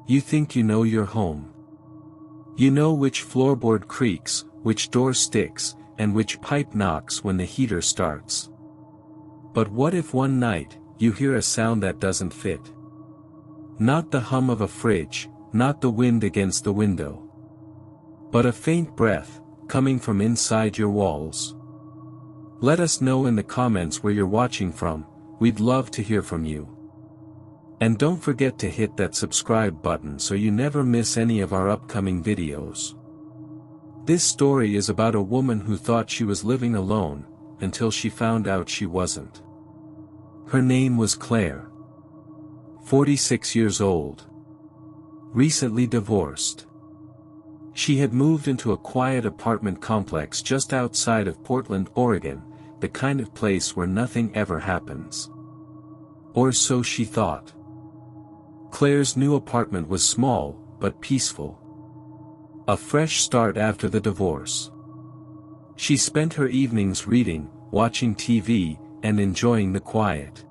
You think you know your home. You know which floorboard creaks, which door sticks, and which pipe knocks when the heater starts. But what if one night, you hear a sound that doesn't fit? Not the hum of a fridge, not the wind against the window. But a faint breath, coming from inside your walls. Let us know in the comments where you're watching from, we'd love to hear from you. And don't forget to hit that subscribe button so you never miss any of our upcoming videos. This story is about a woman who thought she was living alone, until she found out she wasn't. Her name was Claire. 46 years old. Recently divorced. She had moved into a quiet apartment complex just outside of Portland, Oregon, the kind of place where nothing ever happens. Or so she thought. Claire's new apartment was small, but peaceful. A fresh start after the divorce. She spent her evenings reading, watching TV, and enjoying the quiet.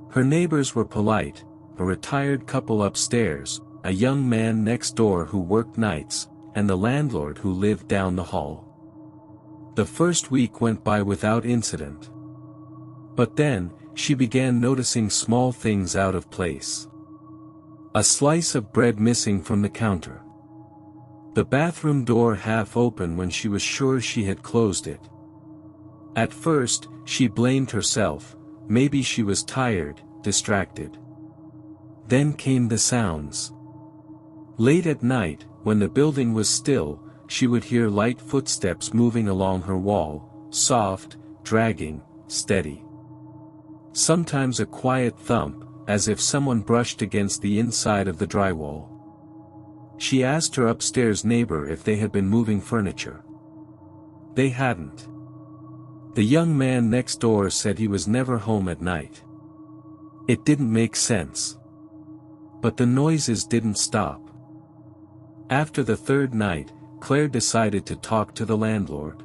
Her neighbors were polite, a retired couple upstairs, a young man next door who worked nights, and the landlord who lived down the hall. The first week went by without incident. But then, she began noticing small things out of place. A slice of bread missing from the counter. The bathroom door half open when she was sure she had closed it. At first, she blamed herself, maybe she was tired, distracted. Then came the sounds. Late at night, when the building was still, she would hear light footsteps moving along her wall, soft, dragging, steady. Sometimes a quiet thump, as if someone brushed against the inside of the drywall. She asked her upstairs neighbor if they had been moving furniture. They hadn't. The young man next door said he was never home at night. It didn't make sense. But the noises didn't stop. After the third night, Claire decided to talk to the landlord.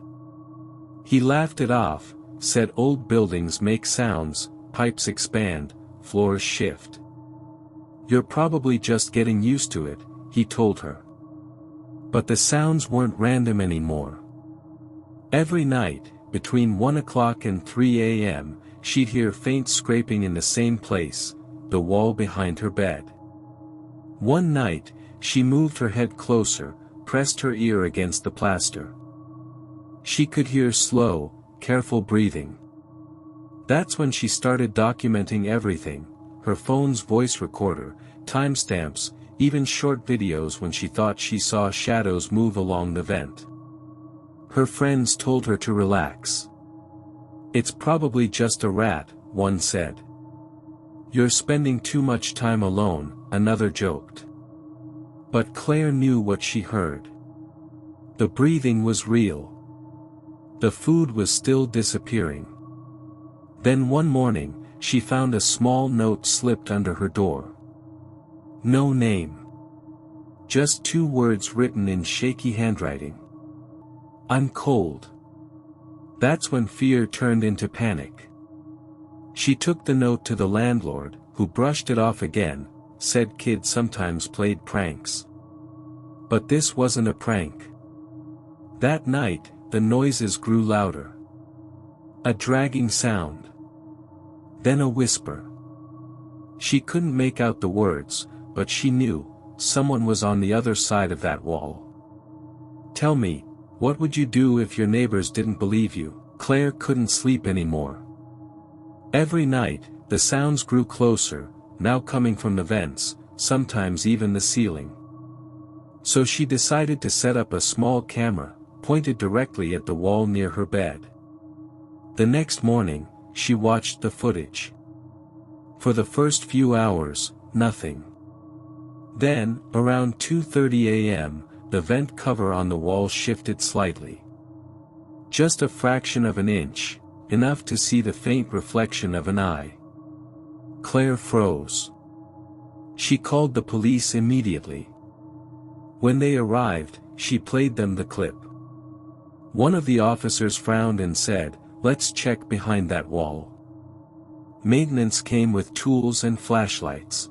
He laughed it off, said old buildings make sounds, pipes expand, floors shift. You're probably just getting used to it, he told her. But the sounds weren't random anymore. Every night, between 1 o'clock and 3 a.m., she'd hear faint scraping in the same place, the wall behind her bed. One night, she moved her head closer, pressed her ear against the plaster. She could hear slow, careful breathing. That's when she started documenting everything, her phone's voice recorder, timestamps, even short videos when she thought she saw shadows move along the vent. Her friends told her to relax. It's probably just a rat, one said. You're spending too much time alone, another joked. But Claire knew what she heard. The breathing was real. The food was still disappearing. Then one morning, she found a small note slipped under her door. No name. Just 2 words written in shaky handwriting. I'm cold. That's when fear turned into panic. She took the note to the landlord, who brushed it off again, said kids sometimes played pranks. But this wasn't a prank. That night, the noises grew louder. A dragging sound. Then a whisper. She couldn't make out the words, but she knew, someone was on the other side of that wall. Tell me, what would you do if your neighbors didn't believe you? Claire couldn't sleep anymore. Every night, the sounds grew closer, now coming from the vents, sometimes even the ceiling. So she decided to set up a small camera, pointed directly at the wall near her bed. The next morning, she watched the footage. For the first few hours, nothing. Then, around 2:30 a.m., the vent cover on the wall shifted slightly. Just a fraction of an inch, enough to see the faint reflection of an eye. Claire froze. She called the police immediately. When they arrived, she played them the clip. One of the officers frowned and said, "Let's check behind that wall." Maintenance came with tools and flashlights.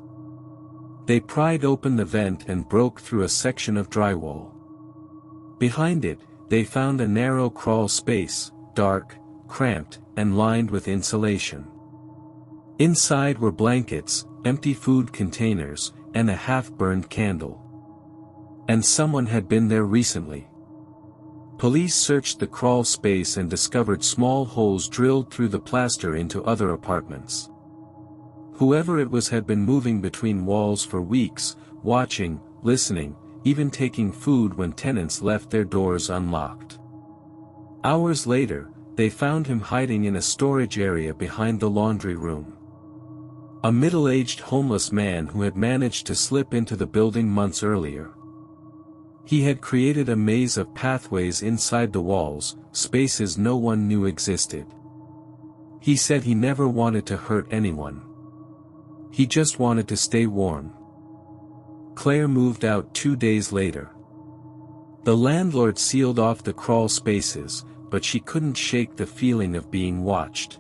They pried open the vent and broke through a section of drywall. Behind it, they found a narrow crawl space, dark, cramped, and lined with insulation. Inside were blankets, empty food containers, and a half-burned candle. And someone had been there recently. Police searched the crawl space and discovered small holes drilled through the plaster into other apartments. Whoever it was had been moving between walls for weeks, watching, listening, even taking food when tenants left their doors unlocked. Hours later, they found him hiding in a storage area behind the laundry room. A middle-aged homeless man who had managed to slip into the building months earlier. He had created a maze of pathways inside the walls, spaces no one knew existed. He said he never wanted to hurt anyone. He just wanted to stay warm. Claire moved out 2 days later. The landlord sealed off the crawl spaces, but she couldn't shake the feeling of being watched.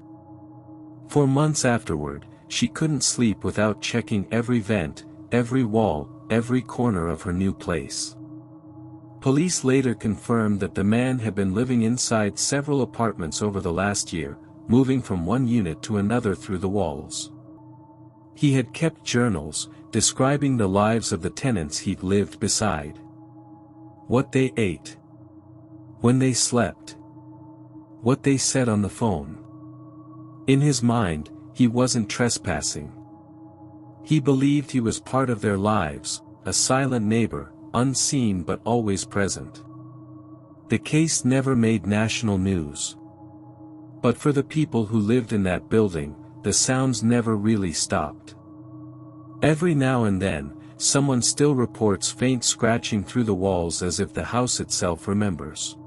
For months afterward, she couldn't sleep without checking every vent, every wall, every corner of her new place. Police later confirmed that the man had been living inside several apartments over the last year, moving from one unit to another through the walls. He had kept journals, describing the lives of the tenants he'd lived beside. What they ate. When they slept. What they said on the phone. In his mind, he wasn't trespassing. He believed he was part of their lives, a silent neighbor, unseen but always present. The case never made national news. But for the people who lived in that building, the sounds never really stopped. Every now and then, someone still reports faint scratching through the walls as if the house itself remembers.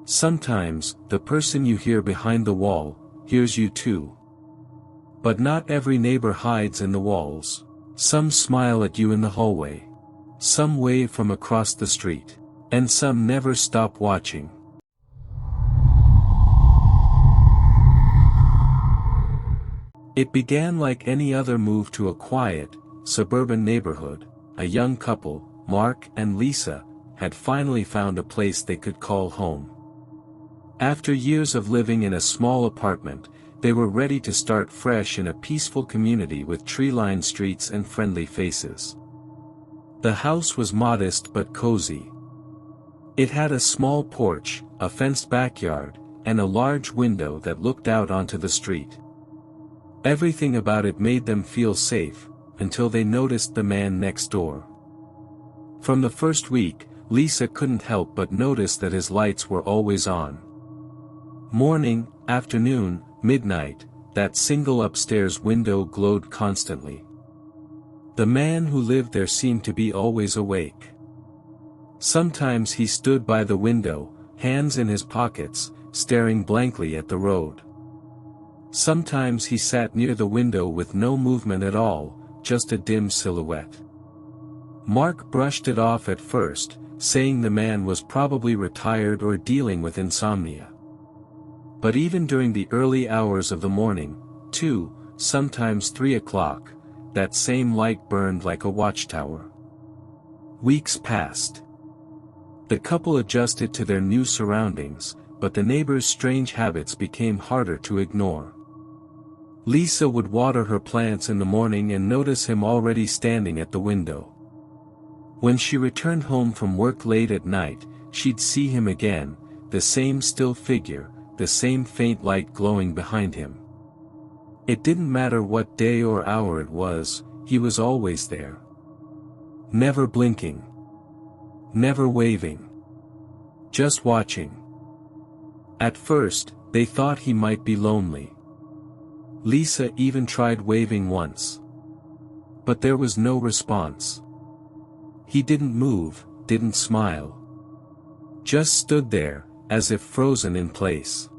Sometimes, the person you hear behind the wall, hears you too. But not every neighbor hides in the walls. Some smile at you in the hallway. Some wave from across the street. And some never stop watching. It began like any other move to a quiet, suburban neighborhood. A young couple, Mark and Lisa, had finally found a place they could call home. After years of living in a small apartment, they were ready to start fresh in a peaceful community with tree-lined streets and friendly faces. The house was modest but cozy. It had a small porch, a fenced backyard, and a large window that looked out onto the street. Everything about it made them feel safe, until they noticed the man next door. From the first week, Lisa couldn't help but notice that his lights were always on. Morning, afternoon, midnight, that single upstairs window glowed constantly. The man who lived there seemed to be always awake. Sometimes he stood by the window, hands in his pockets, staring blankly at the road. Sometimes he sat near the window with no movement at all, just a dim silhouette. Mark brushed it off at first, saying the man was probably retired or dealing with insomnia. But even during the early hours of the morning, 2, sometimes 3 o'clock, that same light burned like a watchtower. Weeks passed. The couple adjusted to their new surroundings, but the neighbor's strange habits became harder to ignore. Lisa would water her plants in the morning and notice him already standing at the window. When she returned home from work late at night, she'd see him again, the same still figure, the same faint light glowing behind him. It didn't matter what day or hour it was, he was always there. Never blinking. Never waving. Just watching. At first, they thought he might be lonely. Lisa even tried waving once. But there was no response. He didn't move, didn't smile. Just stood there, as if frozen in place.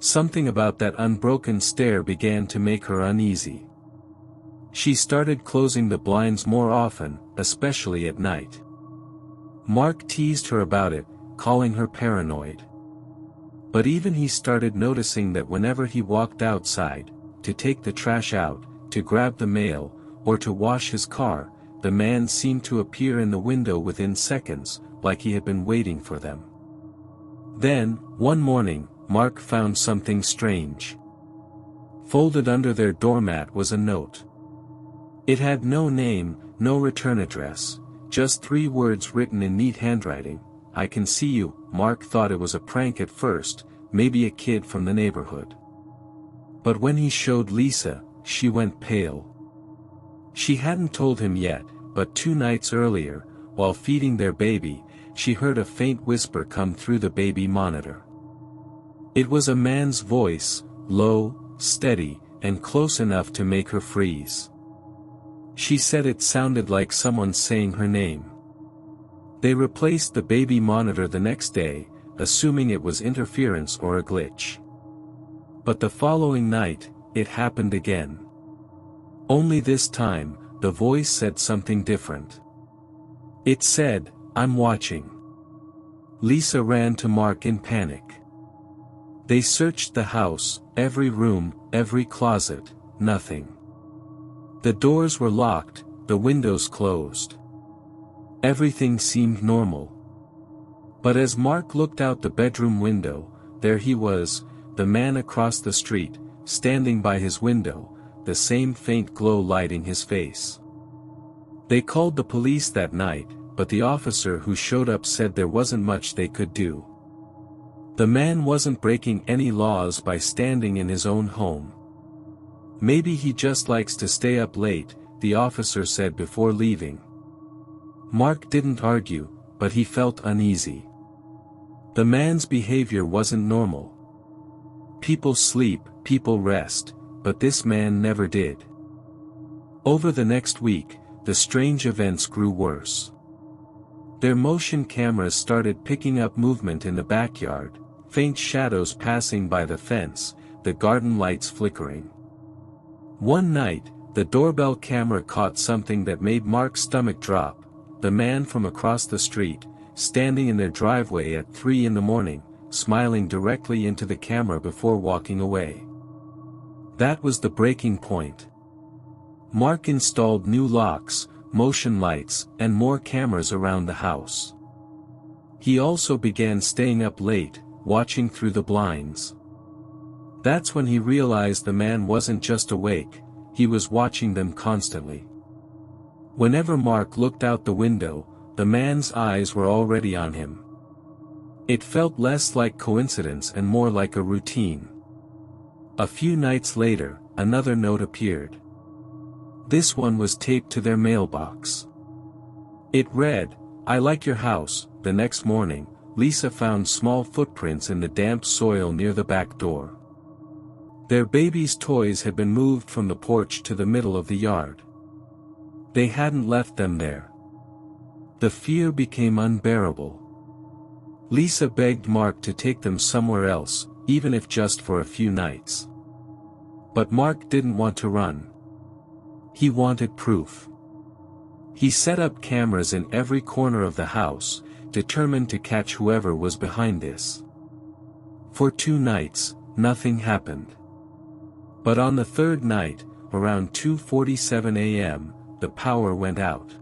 Something about that unbroken stare began to make her uneasy. She started closing the blinds more often, especially at night. Mark teased her about it, calling her paranoid. But even he started noticing that whenever he walked outside, to take the trash out, to grab the mail, or to wash his car, the man seemed to appear in the window within seconds, like he had been waiting for them. Then, one morning, Mark found something strange. Folded under their doormat was a note. It had no name, no return address, just 3 words written in neat handwriting. "I can see you." Mark thought it was a prank at first, maybe a kid from the neighborhood. But when he showed Lisa, she went pale. She hadn't told him yet, but 2 nights earlier, while feeding their baby, she heard a faint whisper come through the baby monitor. It was a man's voice, low, steady, and close enough to make her freeze. She said it sounded like someone saying her name. They replaced the baby monitor the next day, assuming it was interference or a glitch. But the following night, it happened again. Only this time, the voice said something different. It said, "I'm watching." Lisa ran to Mark in panic. They searched the house, every room, every closet, nothing. The doors were locked, the windows closed. Everything seemed normal. But as Mark looked out the bedroom window, there he was, the man across the street, standing by his window, the same faint glow lighting his face. They called the police that night, but the officer who showed up said there wasn't much they could do. The man wasn't breaking any laws by standing in his own home. "Maybe he just likes to stay up late," the officer said before leaving. Mark didn't argue, but he felt uneasy. The man's behavior wasn't normal. People sleep, people rest, but this man never did. Over the next week, the strange events grew worse. Their motion cameras started picking up movement in the backyard, faint shadows passing by the fence, the garden lights flickering. One night, the doorbell camera caught something that made Mark's stomach drop: the man from across the street, standing in their driveway at 3 in the morning, smiling directly into the camera before walking away. That was the breaking point. Mark installed new locks, motion lights, and more cameras around the house. He also began staying up late, watching through the blinds. That's when he realized the man wasn't just awake, he was watching them constantly. Whenever Mark looked out the window, the man's eyes were already on him. It felt less like coincidence and more like a routine. A few nights later, another note appeared. This one was taped to their mailbox. It read, "I like your house." The next morning, Lisa found small footprints in the damp soil near the back door. Their baby's toys had been moved from the porch to the middle of the yard. They hadn't left them there. The fear became unbearable. Lisa begged Mark to take them somewhere else, even if just for a few nights. But Mark didn't want to run. He wanted proof. He set up cameras in every corner of the house, determined to catch whoever was behind this. For 2 nights, nothing happened. But on the 3rd night, around 2:47 a.m., the power went out.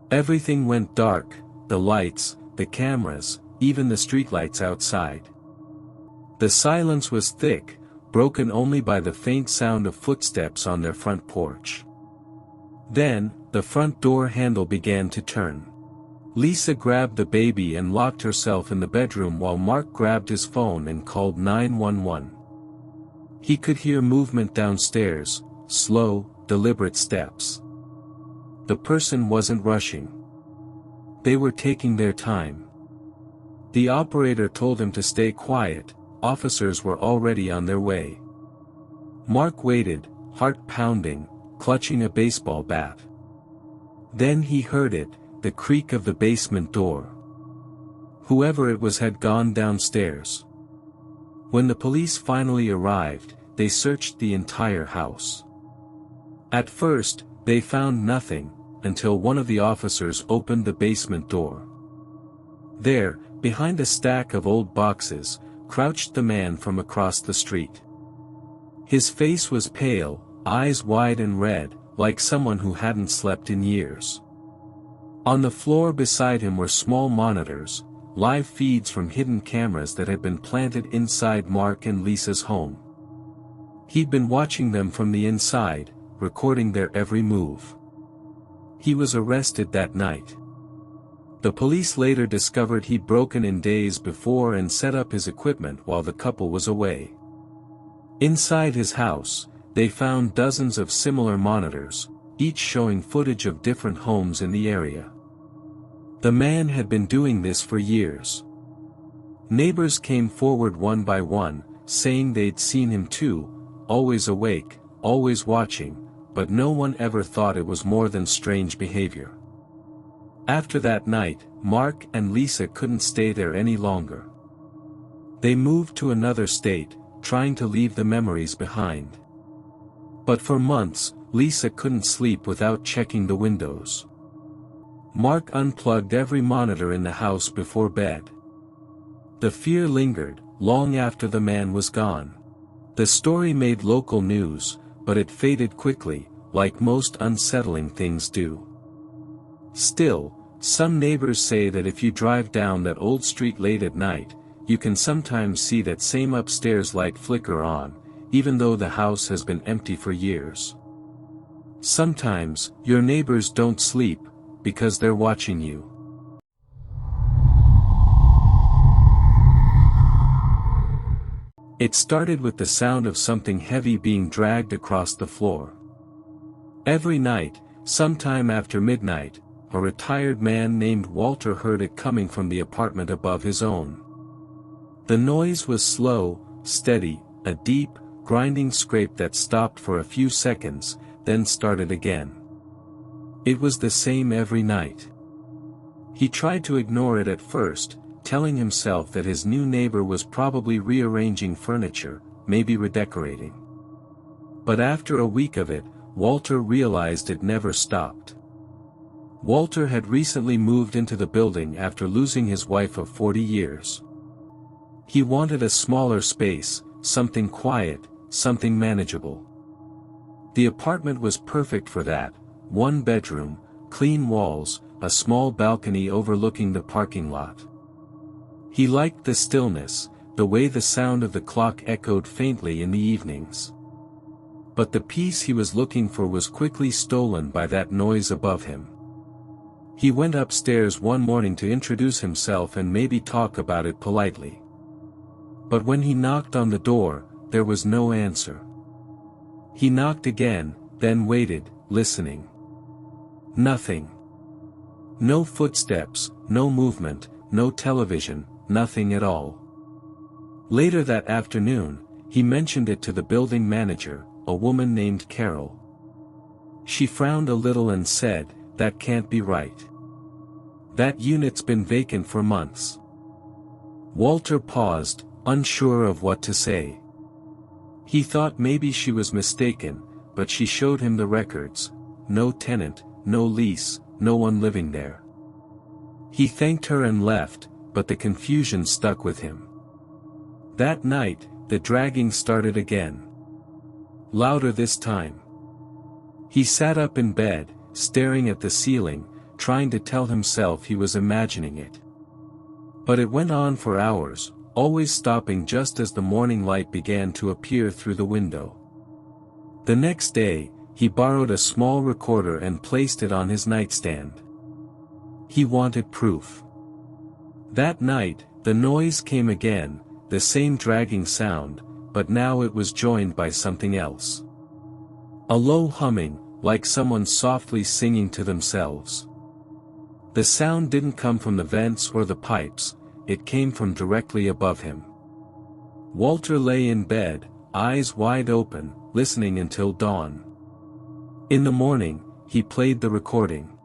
Everything went dark, the lights, the cameras, even the streetlights outside. The silence was thick, broken only by the faint sound of footsteps on their front porch. Then, the front door handle began to turn. Lisa grabbed the baby and locked herself in the bedroom while Mark grabbed his phone and called 911. He could hear movement downstairs, slow, deliberate steps. The person wasn't rushing. They were taking their time. The operator told him to stay quiet, officers were already on their way. Mark waited, heart pounding, clutching a baseball bat. Then he heard it, the creak of the basement door. Whoever it was had gone downstairs. When the police finally arrived, they searched the entire house. At first, they found nothing, until one of the officers opened the basement door. There, behind a stack of old boxes, crouched the man from across the street. His face was pale, eyes wide and red, like someone who hadn't slept in years. On the floor beside him were small monitors, live feeds from hidden cameras that had been planted inside Mark and Lisa's home. He'd been watching them from the inside, recording their every move. He was arrested that night. The police later discovered he'd broken in days before and set up his equipment while the couple was away. Inside his house, they found dozens of similar monitors, each showing footage of different homes in the area. The man had been doing this for years. Neighbors came forward one by one, saying they'd seen him too, always awake, always watching, but no one ever thought it was more than strange behavior. After that night, Mark and Lisa couldn't stay there any longer. They moved to another state, trying to leave the memories behind. But for months, Lisa couldn't sleep without checking the windows. Mark unplugged every monitor in the house before bed. The fear lingered, long after the man was gone. The story made local news, but it faded quickly, like most unsettling things do. Still, some neighbors say that if you drive down that old street late at night, you can sometimes see that same upstairs light flicker on, even though the house has been empty for years. Sometimes, your neighbors don't sleep, because they're watching you. It started with the sound of something heavy being dragged across the floor. Every night, sometime after midnight, a retired man named Walter heard it coming from the apartment above his own. The noise was slow, steady, a deep, grinding scrape that stopped for a few seconds, then started again. It was the same every night. He tried to ignore it at first, telling himself that his new neighbor was probably rearranging furniture, maybe redecorating. But after a week of it, Walter realized it never stopped. Walter had recently moved into the building after losing his wife of 40 years. He wanted a smaller space, something quiet, something manageable. The apartment was perfect for that: one bedroom, clean walls, a small balcony overlooking the parking lot. He liked the stillness, the way the sound of the clock echoed faintly in the evenings. But the peace he was looking for was quickly stolen by that noise above him. He went upstairs one morning to introduce himself and maybe talk about it politely. But when he knocked on the door, there was no answer. He knocked again, then waited, listening. Nothing. No footsteps, no movement, no television, nothing at all. Later that afternoon, he mentioned it to the building manager, a woman named Carol. She frowned a little and said, "That can't be right. That unit's been vacant for months." Walter paused, unsure of what to say. He thought maybe she was mistaken, but she showed him the records: no tenant, no lease, no one living there. He thanked her and left, but the confusion stuck with him. That night, the dragging started again. Louder this time. He sat up in bed, staring at the ceiling, trying to tell himself he was imagining it. But it went on for hours, always stopping just as the morning light began to appear through the window. The next day, he borrowed a small recorder and placed it on his nightstand. He wanted proof. That night, the noise came again, the same dragging sound, but now it was joined by something else. A low humming, like someone softly singing to themselves. The sound didn't come from the vents or the pipes, it came from directly above him. Walter lay in bed, eyes wide open, listening until dawn. In the morning, he played the recording.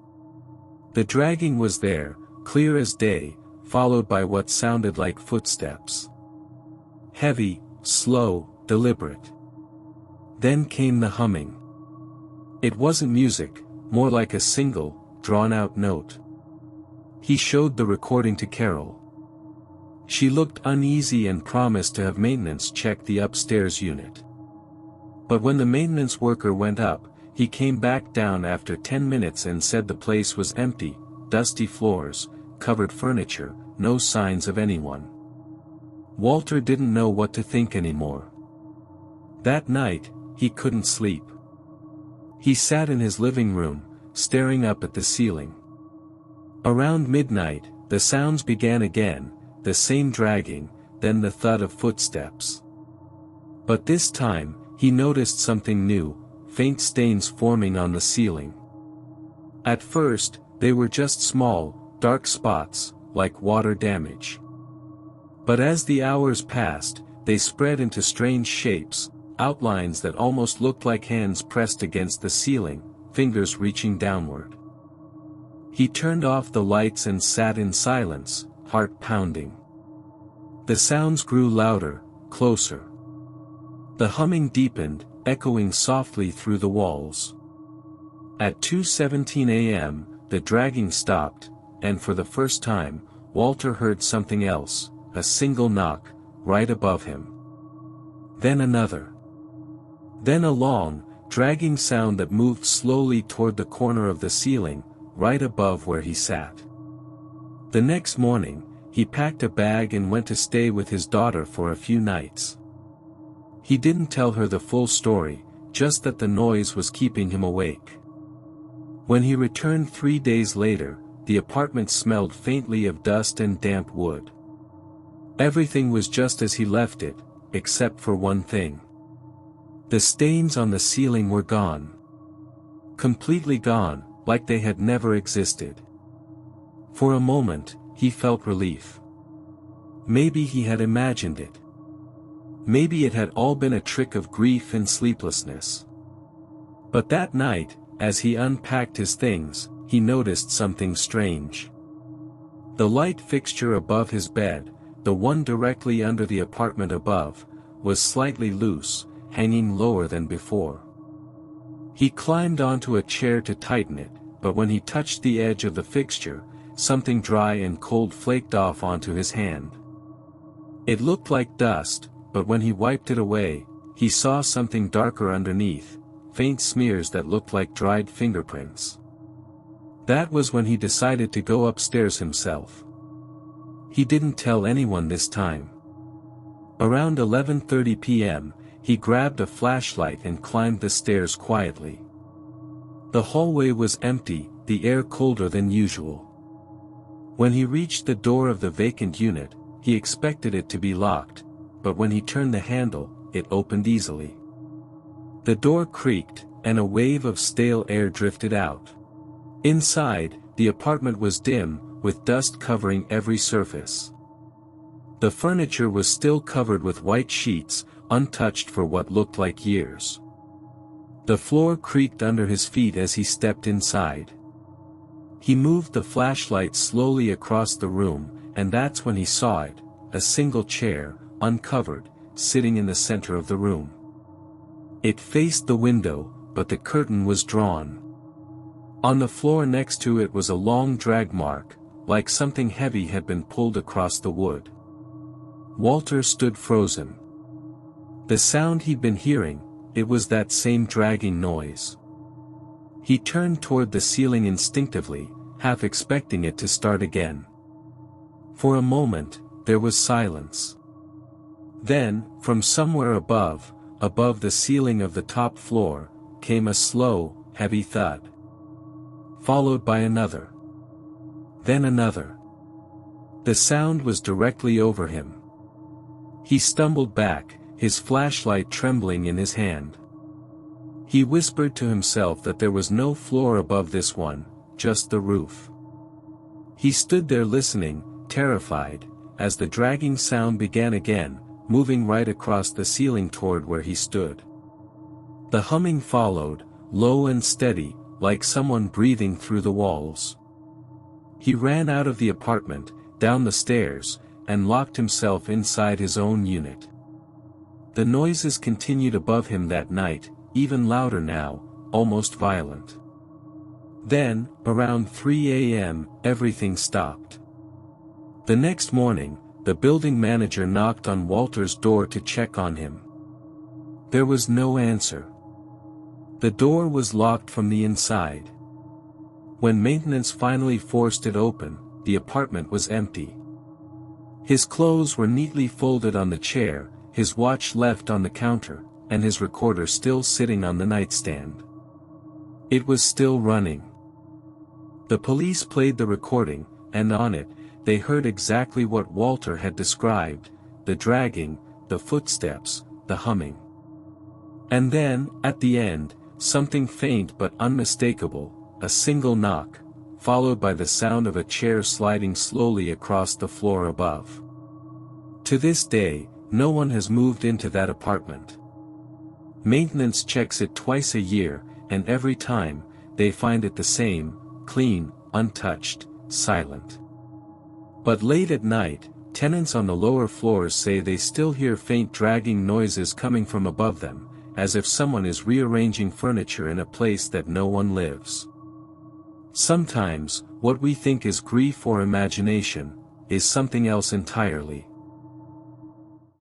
The dragging was there, clear as day, followed by what sounded like footsteps. Heavy, slow, deliberate. Then came the humming. It wasn't music, more like a single, drawn-out note. He showed the recording to Carol. She looked uneasy and promised to have maintenance check the upstairs unit. But when the maintenance worker went up, He came back down after 10 minutes and said the place was empty, dusty floors, covered furniture, no signs of anyone. Walter didn't know what to think anymore. That night, he couldn't sleep. He sat in his living room, staring up at the ceiling. Around midnight, the sounds began again, the same dragging, then the thud of footsteps. But this time, he noticed something new, faint stains forming on the ceiling. At first, they were just small, dark spots, like water damage. But as the hours passed, they spread into strange shapes, outlines that almost looked like hands pressed against the ceiling, fingers reaching downward. He turned off the lights and sat in silence, heart pounding. The sounds grew louder, closer. The humming deepened, echoing softly through the walls. At 2:17 a.m., the dragging stopped, and for the first time, Walter heard something else, a single knock, right above him. Then another. Then a long, dragging sound that moved slowly toward the corner of the ceiling, right above where he sat. The next morning, he packed a bag and went to stay with his daughter for a few nights. He didn't tell her the full story, just that the noise was keeping him awake. When he returned 3 days later, the apartment smelled faintly of dust and damp wood. Everything was just as he left it, except for one thing. The stains on the ceiling were gone. Completely gone, like they had never existed. For a moment, he felt relief. Maybe he had imagined it. Maybe it had all been a trick of grief and sleeplessness. But that night, as he unpacked his things, he noticed something strange. The light fixture above his bed, the one directly under the apartment above, was slightly loose, hanging lower than before. He climbed onto a chair to tighten it, but when he touched the edge of the fixture, something dry and cold flaked off onto his hand. It looked like dust, but when he wiped it away, he saw something darker underneath, faint smears that looked like dried fingerprints. That was when he decided to go upstairs himself. He didn't tell anyone this time. Around 11:30 p.m., he grabbed a flashlight and climbed the stairs quietly. The hallway was empty, the air colder than usual. When he reached the door of the vacant unit, he expected it to be locked, but when he turned the handle, it opened easily. The door creaked, and a wave of stale air drifted out. Inside, the apartment was dim, with dust covering every surface. The furniture was still covered with white sheets, untouched for what looked like years. The floor creaked under his feet as he stepped inside. He moved the flashlight slowly across the room, and that's when he saw it, a single chair, uncovered, sitting in the center of the room. It faced the window, but the curtain was drawn. On the floor next to it was a long drag mark, like something heavy had been pulled across the wood. Walter stood frozen. The sound he'd been hearing, it was that same dragging noise. He turned toward the ceiling instinctively, half expecting it to start again. For a moment, there was silence. Then, from somewhere above the ceiling of the top floor, came a slow, heavy thud. Followed by another. Then another. The sound was directly over him. He stumbled back, his flashlight trembling in his hand. He whispered to himself that there was no floor above this one, just the roof. He stood there listening, terrified, as the dragging sound began again, moving right across the ceiling toward where he stood. The humming followed, low and steady, like someone breathing through the walls. He ran out of the apartment, down the stairs, and locked himself inside his own unit. The noises continued above him that night, even louder now, almost violent. Then, around 3 a.m., everything stopped. The next morning, the building manager knocked on Walter's door to check on him. There was no answer. The door was locked from the inside. When maintenance finally forced it open, the apartment was empty. His clothes were neatly folded on the chair, his watch left on the counter, and his recorder still sitting on the nightstand. It was still running. The police played the recording, and on it, they heard exactly what Walter had described: the dragging, the footsteps, the humming. And then, at the end, something faint but unmistakable, a single knock, followed by the sound of a chair sliding slowly across the floor above. To this day, no one has moved into that apartment. Maintenance checks it twice a year, and every time, they find it the same, clean, untouched, silent. But late at night, tenants on the lower floors say they still hear faint dragging noises coming from above them, as if someone is rearranging furniture in a place that no one lives. Sometimes, what we think is grief or imagination, is something else entirely.